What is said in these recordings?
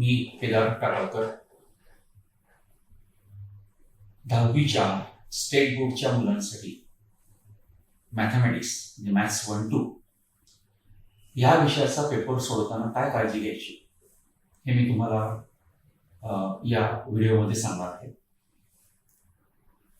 मी Kedar टाकाळकर 10वीच्या state बोर्डच्या मुलांसाठी mathematics म्हणजे मॅथ्स 1-2 या विषयाचा पेपर सोडवताना काय काळजी घ्यायची हे मी तुम्हाला या व्हिडिओमध्ये सांगणार आहे.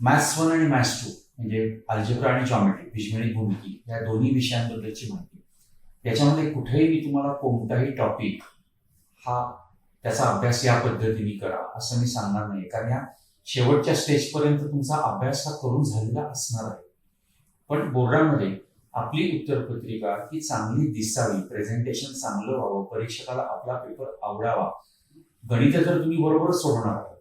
मॅथ्स 1 आणि मॅथ्स 2 म्हणजे अल्जेब्रा आणि जॉमेट्री, बीजगणित भूमिती या दोन्ही विषयांबद्दलची माहिती. याच्यामध्ये कुठेही मी तुम्हाला कोणताही टॉपिक त्याचा अभ्यास या पद्धतीने करा असं मी सांगणार नाही, कारण या शेवटच्या स्टेजपर्यंत तुमचा अभ्यास हा करून झालेला असणार आहे. पण बोर्डामध्ये आपली उत्तरपत्रिका ही चांगली दिसावी, प्रेझेंटेशन चांगलं व्हावं, परीक्षकाला आपला पेपर आवडावा. गणित तर तुम्ही बरोबरच सोडवणार आहात,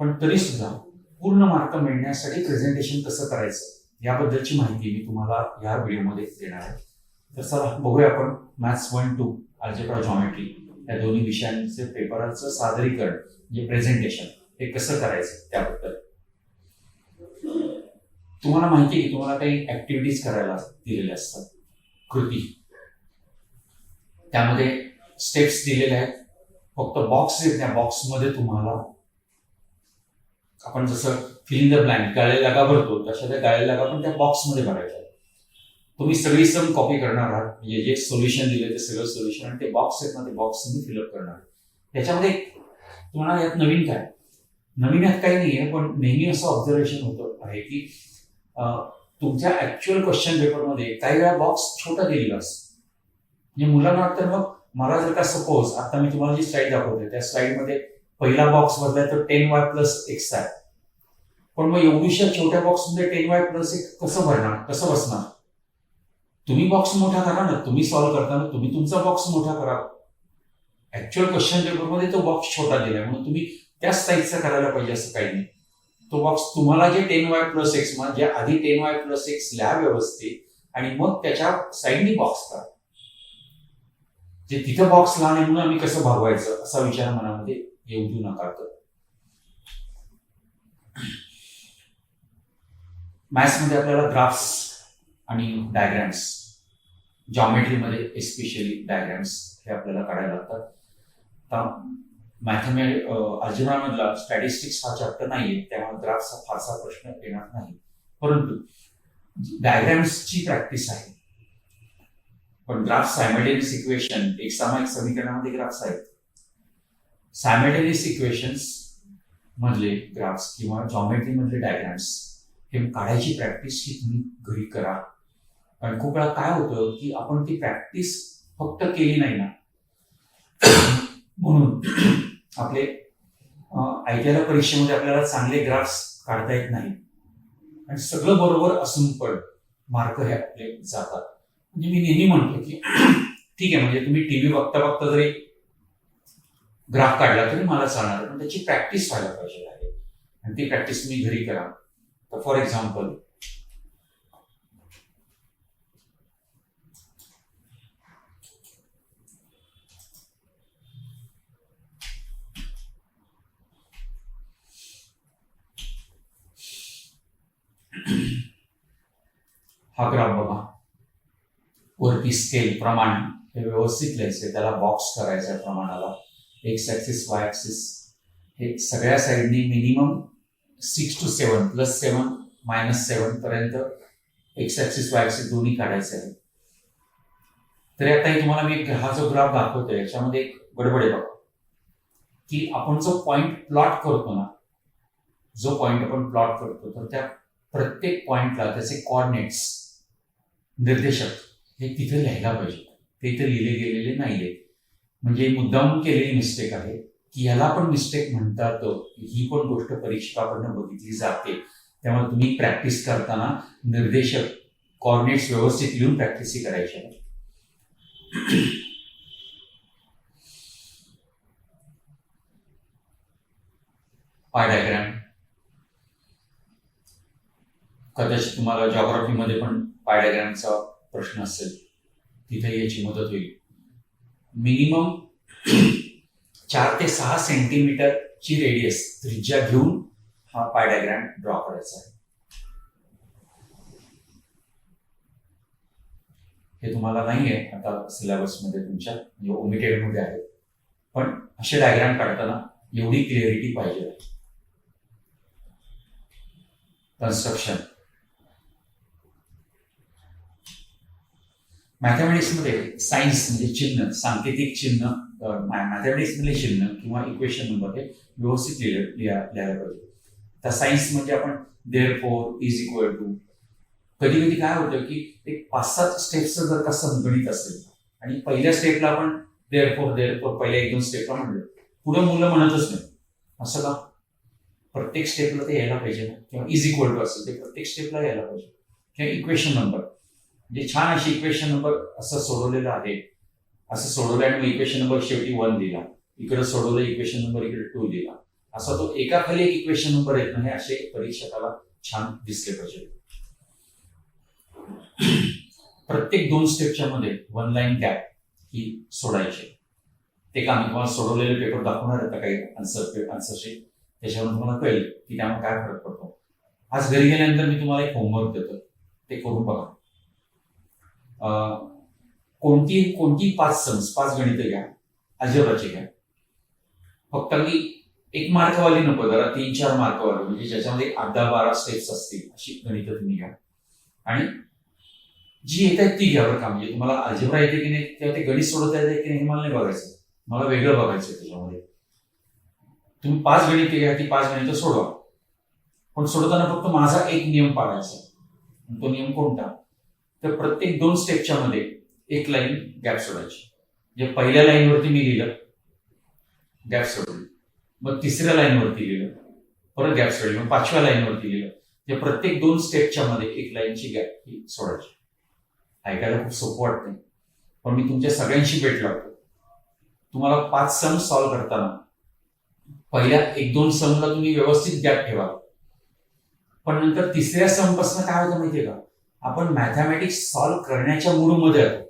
पण तरी सुद्धा पूर्ण मार्क मिळण्यासाठी प्रेझेंटेशन कसं करायचं याबद्दलची माहिती मी तुम्हाला या व्हिडिओमध्ये देणार आहे. तर चला बघूया आपण मॅथ्स 1-2 अल्जेब्रा जॉमेट्री या दोन्ही विषयांचे पेपराचं सादरीकरण म्हणजे प्रेझेंटेशन हे कसं करायचं त्याबद्दल. तुम्हाला माहिती आहे की तुम्हाला काही ऍक्टिव्हिटीज करायला दिलेल्या असतात, कृती. त्यामध्ये स्टेप्स दिलेले आहेत. फक्त बॉक्स आहेत, त्या बॉक्समध्ये तुम्हाला आपण जसं फिल इन द ब्लँक गाळे लागा भरतो तशा त्या गाळे लागा पण त्या बॉक्समध्ये भरायच्या. तुम्ही सगळी सम कॉपी करणार आहात, म्हणजे जे सोल्युशन दिले ते सगळं सोल्युशन आणि ते बॉक्स आहेत ना, ते बॉक्स तुम्ही फिलअप करणार. त्याच्यामध्ये तुम्हाला यात नवीन यात काही नाहीये, पण नेहमी असं ऑब्झर्वेशन होतं आहे की तुमच्या ऍक्च्युअल क्वेश्चन पेपरमध्ये काही वेळा बॉक्स छोटा दिलेला असतो. म्हणजे मुलांना वाटतं मग मला जर का सपोज आता मी तुम्हाला जी स्लाइड दाखवते त्या स्लाइडमध्ये पहिला बॉक्स बदलाय तर 10y+x आहे, पण मग एवढ्याशा छोट्या बॉक्समध्ये 10y+x कसं भरणार, कसं बसणार? तुम्ही बॉक्स मोठा करा ना, तुम्ही सॉल्व्ह करताना तुम्ही तुमचा बॉक्स मोठा करा. ऍक्च्युअल क्वेश्चन पेपरमध्ये तो बॉक्स छोटा दिलाय म्हणून तुम्ही त्याच साईजचा करायला पाहिजे असं काही नाही. तो बॉक्स तुम्हाला जे 10y+x म्हणजे आधी 10y+x लिहा व्यवस्थित आणि मग त्याच्या साईडनी बॉक्स करा. जे तिथं बॉक्स लहान आहे म्हणून आम्ही कसं भागवायचं असा विचार मनामध्ये येऊ देऊ नका. मॅथ्समध्ये आपल्याला ग्राफ्स आणि डायग्राम्स, जॉमेट्रीमध्ये एस्पेशली डायग्राम्स हे आपल्याला काढायला लागतात. आता अल्जेब्रा मधला स्टॅटिस्टिक्स हा चॅप्टर नाहीये, त्यामुळे ग्राफ्सचा फारसा प्रश्न येणार नाही, परंतु डायग्राम्सची प्रॅक्टिस आहे. पण ग्राफ सायमल्टेनियस इक्वेशन, एक सामायिक समीकरणामध्ये ग्राफ्स आहेत. सायमल्टेनियस इक्वेशन्स मधले ग्राफ्स किंवा जॉमेट्री मधले डायग्राम्स हे काढायची प्रॅक्टिस ही तुम्ही घरी करा. कारण खूप वेळा काय होतं की आपण ती प्रॅक्टिस फक्त केली नाही ना, म्हणून आपले आयटीआयला परीक्षेमध्ये आपल्याला चांगले ग्राफ्स काढता येत नाही आणि सगळं बरोबर असून पण मार्क हे आपले जातात. म्हणजे मी नेहमी म्हणतो की ठीक आहे, म्हणजे तुम्ही टीव्ही बघता बघता जरी ग्राफ काढला तरी मला चालणार, पण त्याची प्रॅक्टिस व्हायला पाहिजे आहे आणि ती प्रॅक्टिस तुम्ही घरी करा. तर फॉर एक्झाम्पल हा ग्राफ बघा, वरती स्केल प्रमाण हे व्यवस्थित लिहायचे, त्याला बॉक्स करायचा आहे प्रमाणाला. एक्स ऍक्सिस वाय ऍक्सिस हे सगळ्या साईडनी मिनिमम 6 to 7 +7 -7 पर्यंत एक्स ऍक्सिस वाय ऍक्सिस दोन्ही काढायचे आहे. तरी आता तुम्हाला मी हा जो ग्राफ दाखवतोय याच्यामध्ये एक गडबड आहे बघा, की आपण जो पॉइंट प्लॉट करतो ना, तर त्या प्रत्येक पॉइंटला त्याचे कोऑर्डिनेट्स, निर्देशक हे तिथे लिहायला पाहिजे. ते इथे लिहिले गेलेले नाहीये, म्हणजे मुद्दाम केलेली मिस्टेक आहे की याला पण मिस्टेक म्हणतात. ही पण गोष्ट परीक्षकाकडनं बघितली जाते. त्यामुळे तुम्ही प्रॅक्टिस करताना निर्देशक, कोऑर्डिनेट्स व्यवस्थित लिहून प्रॅक्टिस करायची आहे. पाय डायग्राम कदाचित तुम्हाला जॉग्राफीमध्ये पण पाय डायग्रामचा प्रश्न असेल, तिथे याची मदत होईल. मिनिमम 4 ते 6 सेंटीमीटरची रेडियस त्रिज्या घेऊन हा पाय डायग्राम ड्रॉ करायचा आहे. हे तुम्हाला नाहीये आता सिलेबसमध्ये तुमच्या, म्हणजे ओमिटेड मध्ये आहे. पण असे डायग्राम काढताना एवढी क्लिअरिटी पाहिजे. कन्स्ट्रक्शन मॅथमॅटिक्समध्ये सायन्स म्हणजे चिन्ह, सांकेतिक चिन्ह, मॅथमॅटिक्स मधले चिन्ह किंवा इक्वेशन नंबर हे व्यवस्थित लिहायला पाहिजे. तर सायन्स म्हणजे आपण देअरफॉर, इज इक्वल टू, कधी कधी काय होतं की एक 5-7 स्टेप्सचं जर का संगणित असेल आणि पहिल्या स्टेपला आपण देअरफॉर पहिल्या 1-2 स्टेपला म्हणलं, पुढे मुलं म्हणतच नाही. असं का? प्रत्येक स्टेपला ते यायला पाहिजे ना. किंवा इज इक्वल टू असेल ते प्रत्येक स्टेपला यायला पाहिजे. किंवा इक्वेशन नंबर म्हणजे छान अशी इक्वेशन नंबर असं सोडवलेलं आहे, असं सोडवलं आणि मग इक्वेशन नंबर शेवटी 1 दिला, इकडे सोडवलं इक्वेशन नंबर इकडे 2 दिला, असा तो एकाखाली एक इक्वेशन नंबर येत नाही, असे परीक्षकाला छान दिसले पाहिजे. प्रत्येक 2 स्टेपच्या मध्ये 1 लाईन गॅप ही सोडायची. ते काम तुम्हाला सोडवलेले पेपर दाखवणार आहेत काही आन्सरशीट, त्याच्यावर तुम्हाला कळेल की त्यामुळे काय फरक पडतो. आज घरी गेल्यानंतर मी तुम्हाला एक होमवर्क देतो, ते करून बघा. कोणती 5 गणितं घ्या, अल्जेब्राची घ्या, फक्त अगदी 1 मार्कवाली नको, जरा 3-4 मार्कवाली, म्हणजे ज्याच्यामध्ये 10-12 स्टेप्स असतील अशी गणितं तुम्ही घ्या. आणि जी येत आहेत ती घ्या बरं का. म्हणजे तुम्हाला अल्जेब्रा येते की नाही किंवा ते गणित सोडवता येते की नाही हे मला नाही बघायचं, मला वेगळं बघायचं. त्याच्यामध्ये तुम्ही 5 गणितं घ्या, ती 5 गणितं सोडवा, पण सोडवताना फक्त माझा एक नियम पाळायचा. तो नियम कोणता? तर प्रत्येक 2 स्टेपच्या मध्ये 1 लाईन गॅप सोडायची. म्हणजे पहिल्या लाईनवरती मी लिहिलं, गॅप सोडली, मग 3ऱ्या लाईनवरती लिहिलं, परत गॅप सोडली, मग 5व्या लाईनवरती लिहिलं. म्हणजे प्रत्येक 2 स्टेपच्या मध्ये 1 लाईनची गॅप ही सोडायची. ऐकायला खूप सोपं वाटतं, पण मी तुमच्या सगळ्यांशी भेट लावतो. तुम्हाला 5 सम सॉल्व्ह करताना पहिल्या 1-2 समला तुम्ही व्यवस्थित गॅप ठेवा, पण नंतर 3ऱ्या सम पासून काय होतं माहितीये का, आपण मॅथमॅटिक्स सॉल्व्ह करण्याच्या मूडमध्ये आहोत.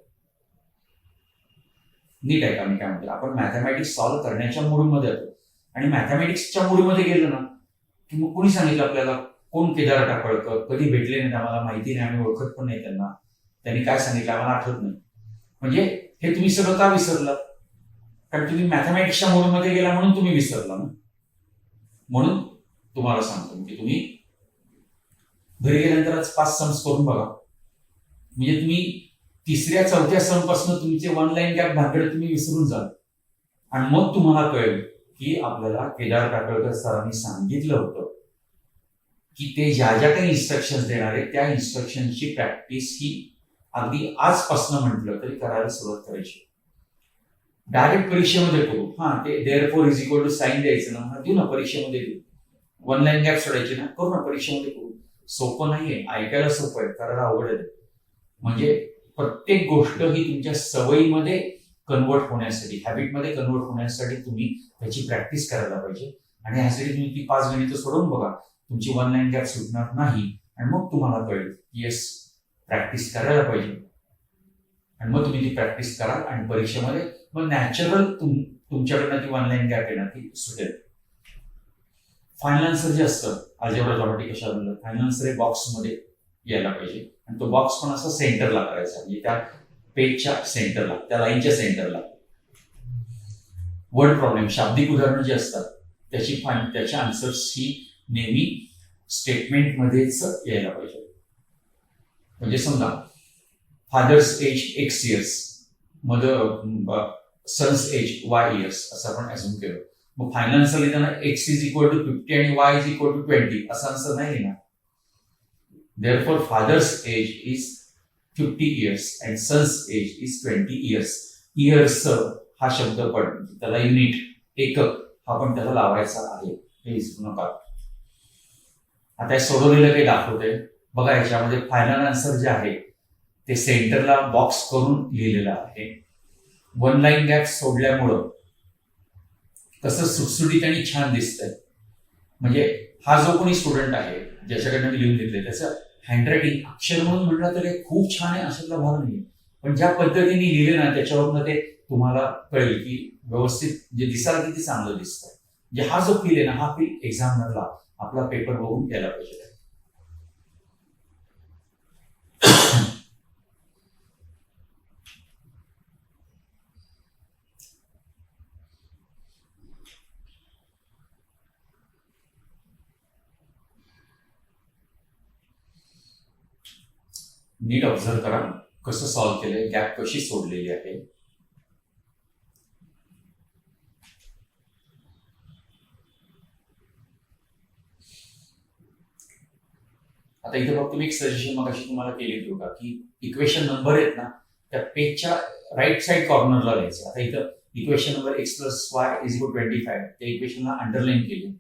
नीट आहे का मी काय म्हणतो? आपण मॅथमॅटिक्स सॉल्व्ह करण्याच्या मूडमध्ये आहोत आणि मॅथमॅटिक्सच्या मूडमध्ये गेलो ना की मग कोणी सांगितलं आपल्याला, कोण केदार टाकळकर, कधी भेटले नाहीत, आम्हाला माहिती नाही, आम्ही ओळखत पण नाही त्यांना, त्यांनी काय सांगितलं आम्हाला आठवत नाही. म्हणजे हे तुम्ही सगळं का विसरलं? कारण तुम्ही मॅथमॅटिक्सच्या मूडमध्ये गेला म्हणून तुम्ही विसरला ना. म्हणून तुम्हाला सांगतो की तुम्ही घरी गेल्यानंतरच 5 सम्स करून बघा. म्हणजे तुम्ही 3ऱ्या-4थ्या सम पासून तुमचे 1 लाईन गॅप भानगड तुम्ही विसरून जाल आणि मग तुम्हाला कळेल की आपल्याला केदार टाकळकर सरांनी सांगितलं होतं की ते ज्या ज्या काही इन्स्ट्रक्शन देणार आहेत त्या इन्स्ट्रक्शनची प्रॅक्टिस ही अगदी आजपासून म्हटलं तरी करायला सुरुवात करायची. डायरेक्ट परीक्षेमध्ये करू, ते therefore is equal to sign द्यायचं ना, देऊ ना परीक्षेमध्ये, देऊ 1 लाईन गॅप सोडायची ना, करू ना परीक्षेमध्ये करू. सोपं नाहीये, ऐकायला सोपं आहे, करायला अवघड आहे. म्हणजे प्रत्येक गोष्ट ही तुमच्या सवयीमध्ये कन्वर्ट होण्यासाठी, हॅबिटमध्ये कन्वर्ट होण्यासाठी तुम्ही त्याची प्रॅक्टिस करायला पाहिजे. आणि ह्यासाठी तुम्ही ती 5 गणितं सोडवून बघा, तुमची 1 लाईन गॅप सुटणार नाही आणि मग तुम्हाला कळेल की येस, प्रॅक्टिस करायला पाहिजे. आणि मग तुम्ही ती प्रॅक्टिस कराल आणि परीक्षेमध्ये मग नॅचरल तुमच्याकडनं ती 1 लाईन गॅप येणार, ती सुटेल. फायनल आन्सर जे असतं अल्जेब्रा जॉमेट्री कशा बनलं, फायनल आन्सर हे बॉक्समध्ये यायला पाहिजे आणि तो बॉक्स पण असा सेंटरला करायचा, म्हणजे त्या पेजच्या सेंटरला, त्या लाईनच्या सेंटरला. वर्ड प्रॉब्लेम, शाब्दिक उदाहरणं जे असतात त्याच्या आन्सर्स ही नेहमी स्टेटमेंटमध्येच यायला पाहिजे. म्हणजे समजा father's age X years, son's age Y years असं आपण अज्युम केलं. मग फायनल आन्सर लिहिताना X इज इक्वल टू 50 आणि Y इज इक्वल टू 20 असा आन्सर नाही लिहिणार. Therefore father's age is 50 years and son's age is 20 years. Years हा शब्द पण त्याला युनिट, एकक हा पण त्याला लावायचा आहे, हे विसरू नका. आता हे सोडवलेलं काही दाखवतंय बघा. याच्यामध्ये फायनल आन्सर जे आहे ते सेंटरला बॉक्स करून लिहिलेलं आहे. 1 लाईन गॅप सोडल्यामुळं कसं सुटसुटीत आणि छान दिसतंय. म्हणजे हा जो कोणी स्टुडंट आहे ज्याच्याकडनं मी लिहून घेतलंय त्याचं हँडरायटिंग, अक्षर म्हणून म्हटलं तर खूप छान आहे अशातला भाग नाही, पण ज्या पद्धतीने लिहिले ना त्याच्यावरून ते तुम्हाला कळेल की व्यवस्थित जे दिसायला किती चांगलं दिसतंय. म्हणजे हा जो फील आहे ना, हा फील एक्झामिनरला आपला पेपर बघून यायला पाहिजे. नीट ऑब्झर्व करा कसं सॉल्व्ह केलंय, गॅप कशी सोडलेली आहे. आता इथे फक्त मी एक सजेशन मग अशी तुम्हाला केली होती का, की इक्वेशन नंबर आहेत ना त्या पेजच्या राईट साइड कॉर्नरला लिहायचे. आता इथं इक्वेशन नंबर x + y = 25 त्या इक्वेशनला अंडरलाईन केली,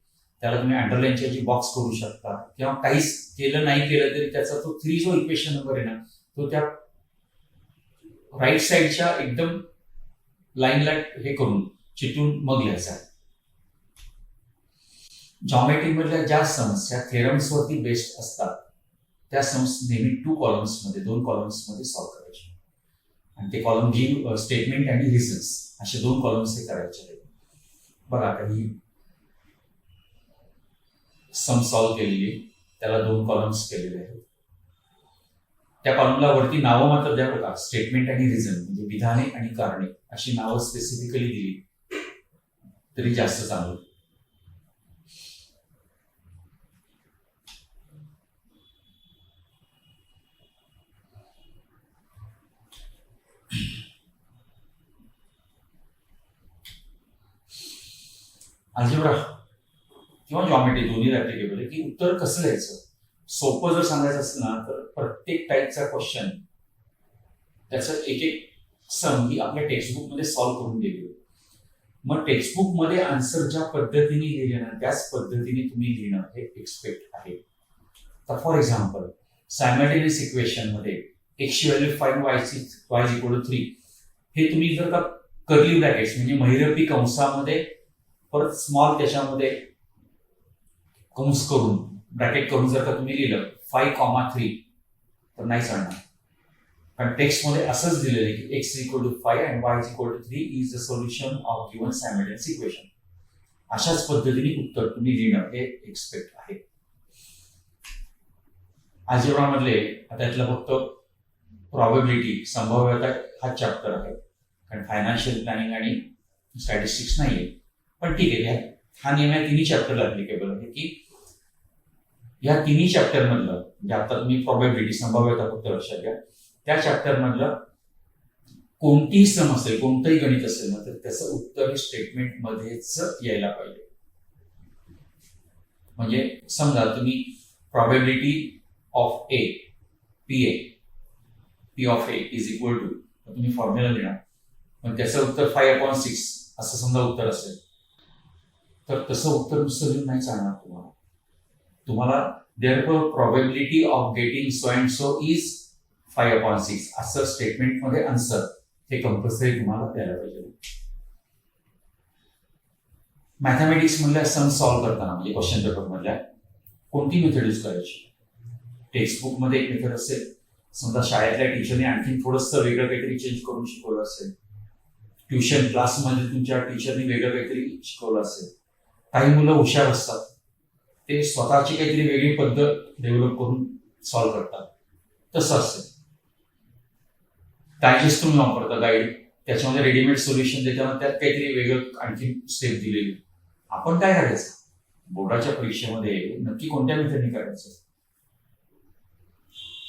त्याला तुम्ही अंडरलाईनच्या जी बॉक्स करू शकता, किंवा काहीच केलं नाही केलं तरी त्याचा तो 3 जो इक्वेशन नंबर आहे ना तो त्या राईट साइडच्या एकदम लाईनला हे करून चिटून मग लिहायचा. जॉमेट्री मधल्या ज्या सम्स या थेरम्स वरती बेस्ड असतात त्या सम्स नेहमी 2 कॉलम्समध्ये 2 कॉलम्समध्ये सॉल्व्ह करायचे, आणि ते कॉलम गिव्ह स्टेटमेंट आणि रिझन्स असे 2 कॉलम्स हे करायचे आहेत. बघा आता ही सम सॉल्व्ह केलेली, त्याला 2 कॉलम्स केलेले आहेत. त्या कॉलमला वरती नावं मात्र द्या बघा, स्टेटमेंट आणि रिझन म्हणजे विधाने आणि कारणे अशी नावं स्पेसिफिकली दिली तरी जास्त चांगलं. अल्जेब्रा किंवा जॉमेट्री दोन्ही ऍप्लिकेबल आहे, की उत्तर कसं लिहायचं. सोपं जर सांगायचं असेल ना तर प्रत्येक टाईपचा क्वेश्चन त्याचं एक एक सम ही आपल्या टेक्स्टबुक मध्ये सॉल्व्ह करून दिली. मग टेक्स्टबुक मध्ये आन्सर ज्या पद्धतीने लिहिले ना त्याच पद्धतीने तुम्ही लिहिणं हे एक्सपेक्ट आहे. तर फॉर एक्झाम्पल सायमल्टेनियस इक्वेशन मध्ये x व्हॅल्यू 5 y = 3 हे तुम्ही जर का कर्ली ब्रॅकेट्स म्हणजे महिरपी कंसामध्ये परत स्मॉल त्याच्यामध्ये कंस करून ब्रॅकेट करून जर का तुम्ही लिहिलं 5,3 तर नाही चालणार, कारण टेक्स्ट मध्ये असंच दिलेलं आहे की x = 5 and y = 3 is the solution of given simultaneous equation. अशाच पद्धतीने उत्तर तुम्ही लिहिणं हे एक्सपेक्ट आहे. अल्जेब्रा मधले आता त्यातलं फक्त प्रॉबेबिलिटी संभाव्यता हा चॅप्टर आहे, कारण फायनान्शियल प्लॅनिंग आणि स्टॅटिस्टिक्स नाहीये. पण ठीक आहे, हा नियम या तिन्ही चॅप्टरला ऍप्लिकेबल आहे, की या तिन्ही चॅप्टर मधलं म्हणजे आता तुम्ही प्रॉबेबिलिटी संभाव्यता फक्त लक्षात घ्या, त्या चॅप्टर मधलं कोणतीही सम असेल कोणतंही गणित असेल ना तर त्याचं उत्तर हे स्टेटमेंट मध्येच यायला पाहिजे. म्हणजे समजा तुम्ही probability of A P of A = तुम्ही फॉर्म्युला लिहिणार, पण त्याचं उत्तर 5/6 असं समजा उत्तर असेल तर तसं उत्तर नुसतं लिहून नाही चालणार तुम्हाला. तुम्हाला therefore probability of getting so and so is 5/6 असं स्टेटमेंट मध्ये आन्सर हे कंपल्सरी तुम्हाला द्यायला पाहिजे. मॅथमॅटिक्स मधल्या सम सॉल्व्ह करताना म्हणजे क्वेश्चन पेपर मधल्या कोणती मेथड यूज करायची. टेक्स्टबुक मध्ये एक मेथड असेल, समजा शाळेतल्या टीचरने आणखी थोडंसं वेगळं काहीतरी चेंज करून शिकवलं असेल, ट्युशन क्लासमध्ये तुमच्या टीचरने वेगळं काहीतरी शिकवलं असेल. काही मुलं हुशार असतात, ते स्वतःची काहीतरी वेगळी पद्धत डेव्हलप करून सॉल्व्ह करतात, तसं असेल. डायजेस्ट तुम्ही वापरता गाईड, त्याच्यामध्ये रेडीमेड सोल्युशन देताना त्यात काहीतरी वेगळं आणखी स्टेप दिलेली. आपण काय करायचं बोर्डाच्या परीक्षेमध्ये नक्की कोणत्या मेथडने करायचं.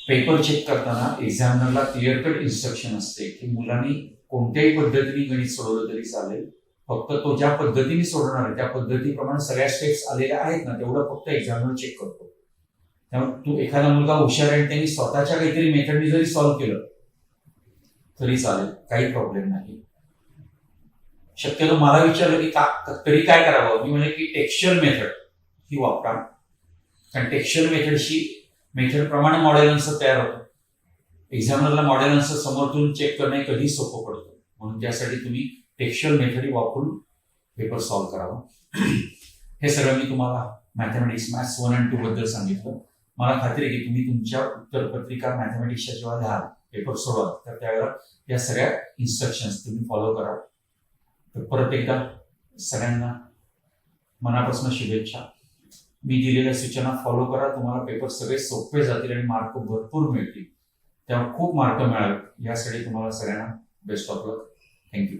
पेपर चेक करताना एक्झामिनरला क्लिअर कट इन्स्ट्रक्शन असते की मुलांनी कोणत्याही पद्धतीने गणित सोडवलं तरी चालेल, फक्त तो ज्या पद्धतीने सोडवणार आहे त्या पद्धतीप्रमाणे सगळ्या स्टेप्स आलेल्या आहेत ना तेवढं फक्त एक्झामिनर चेक करतो. त्यामुळे तू एखादा मुलगा हुशार आहे त्यांनी स्वतःच्या काहीतरी मेथडने जरी सॉल्व्ह केलं तरी चालेल, काही प्रॉब्लेम नाही. शक्यतो मला विचारलं की तरी काय करावं, मी म्हणजे की टेक्स्चर मेथड ही वापरा, कारण टेक्स्चर मेथड प्रमाणे मॉडेल आन्सर तयार होतं. एक्झामिनरला मॉडेल आन्सर समोरून चेक करणे कधी सोपं पडतं, म्हणून त्यासाठी तुम्ही टेक्स्चर मेथड वापरून पेपर सॉल्व्ह करावा. हे सगळं मी तुम्हाला मॅथमॅटिक्स मॅथ्स 1 आणि 2 बद्दल सांगितलं. मला खात्री आहे की तुम्ही तुमच्या उत्तरपत्रिका मॅथमॅटिक्सच्या जेव्हा द्याल पेपर सोडवाल तर त्यावेळेला या सगळ्या इन्स्ट्रक्शन्स तुम्ही फॉलो करा. तर परत एकदा सगळ्यांना मनापासून शुभेच्छा. मी दिलेल्या सूचना फॉलो करा, तुम्हाला पेपर सगळे सोपे जातील आणि मार्क भरपूर मिळतील. त्यामुळे खूप मार्क मिळावे यासाठी तुम्हाला सगळ्यांना बेस्ट ऑफ लक. थँक्यू.